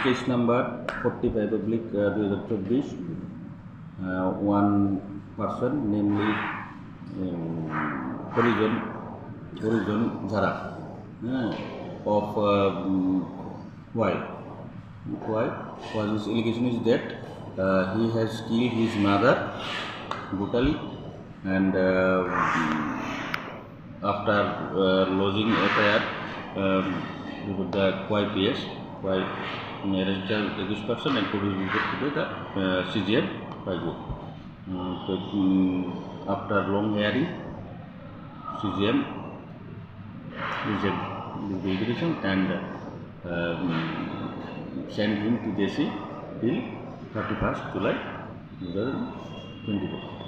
case number 45 public 2024, one person, namely Khowai of Khowai, his allegation is that he has killed his mother brutally, and after lodging FIR with the Khowai PS, Khowai arrested this person and produced to the CGM by go. After long hearing, CGM rejected the allegation and sent him to JC till 31st July 2024.